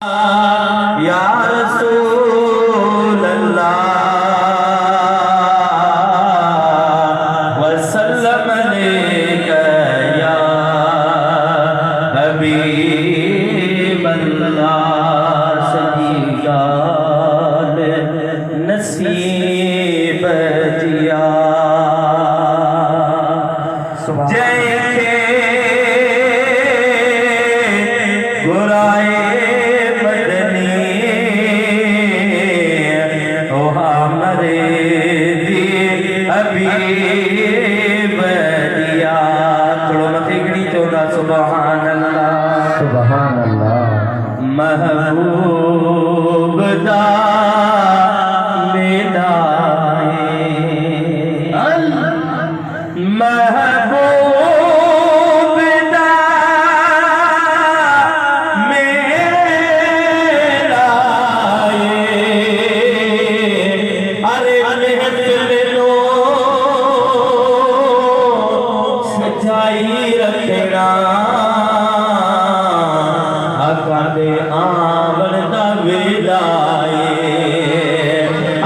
या रसूल अल्लाह वसल्लम अलैका या हबीब अल्लाह सदीकाल नसीब जिया जय गुराए सुभान अल्लाह सुभान अल्लाह महबूब दा महबूब दा अरे महफिल नो सजाई रखना दे आवन दा वेलाए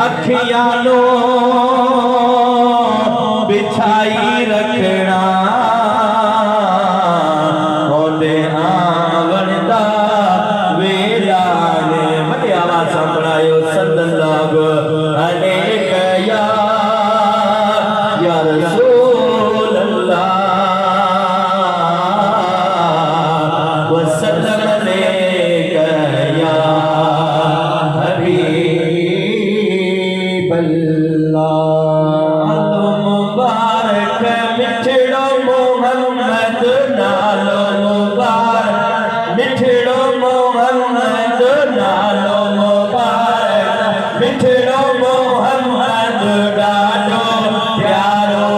अखियां नो बिछाई रखना ओदे आवन दा वेलाए मते आवाज संभळायो सल्लल्लाहु अलैहि या रसूल अल्लाह वसल्लम मुबारक मिठड़ो मोहम्मद नालो मुबारक मिठड़ो मोहम्मद नालो मुबारक मिठड़ो मोहम्मद डालो प्यारो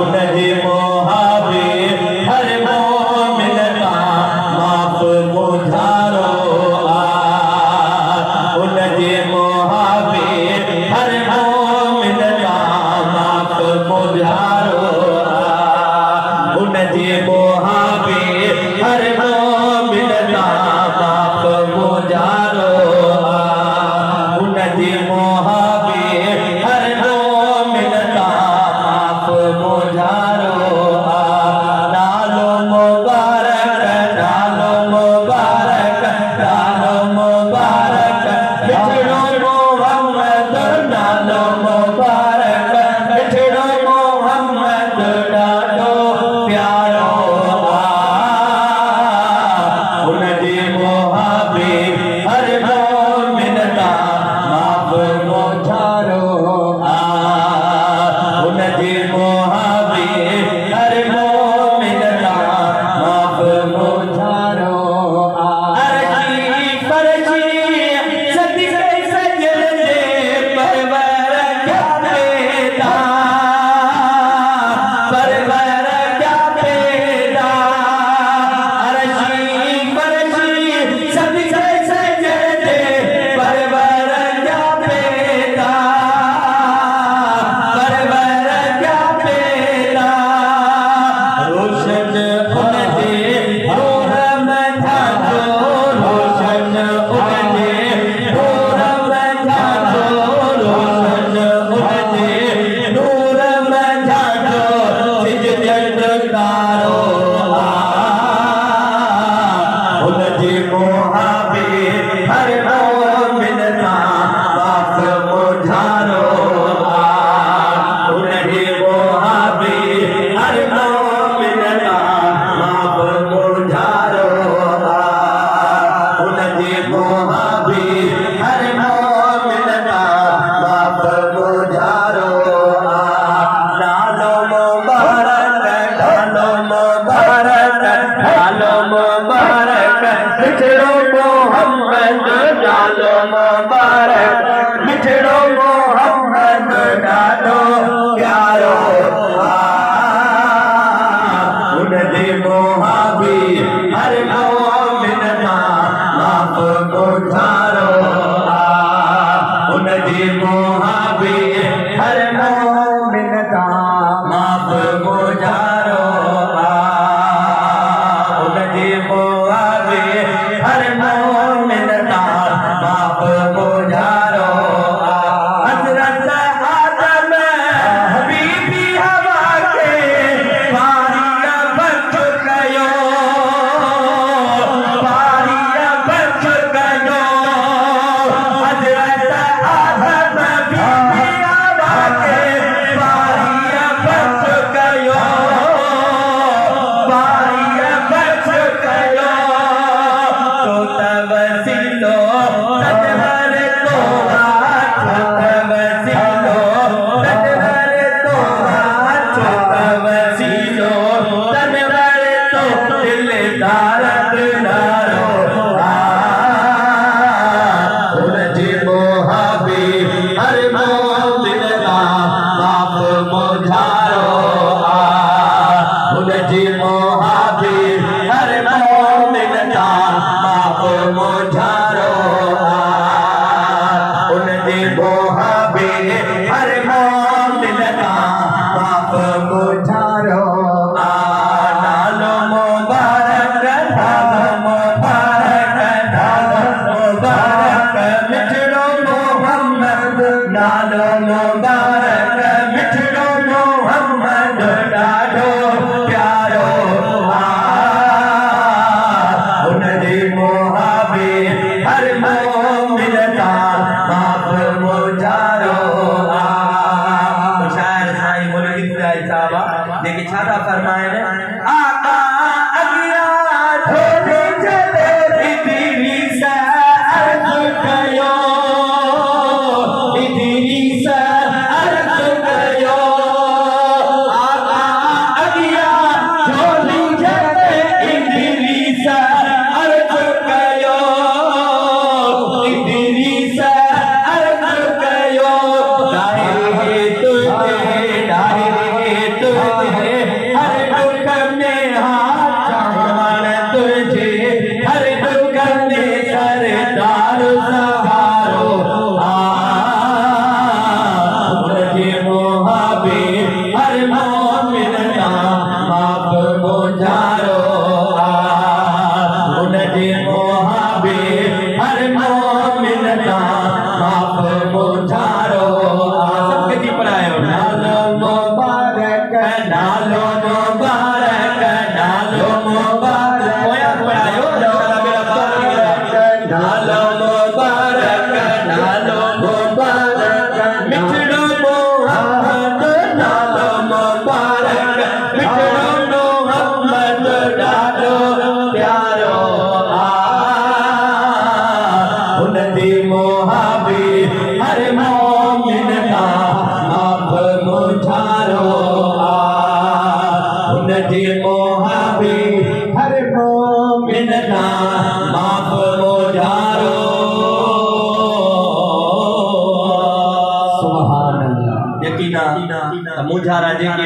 उनजे मोहाबे हर मोमिन का माफ मुझारो उनजे मोहाबे हर मोमिन का माफ मुझारो उनजे मोहाबे हर मोमिन का माफ मुझारो उनजे मोहाबे हर मोमिन का माफ मुझारो नालो मुबारक नालो मुबारक नालो मुबारक मिठड़ो मोहम्मद नालो मुबारक मिठड़ो मोहम्मद डालो प्यारो उनजे मोहाबे हर मोमिन का माफ मुझारो उनजे मोहाबे हर मोमिन का माफ मुझारो मिठड़ो मोहम्मद डालो मुबारक मिठड़ो मोहम्मद डालो प्यारो उनजे मोहाबे हर मोमिन का माफ मुझारो उनजे मोहाबे हर मोमिन का माफ मुझारो उनजे जे मोहाबी हर मोमिन दा माफ मोजारो सुभान अल्लाह। यकीना मुझारा जेके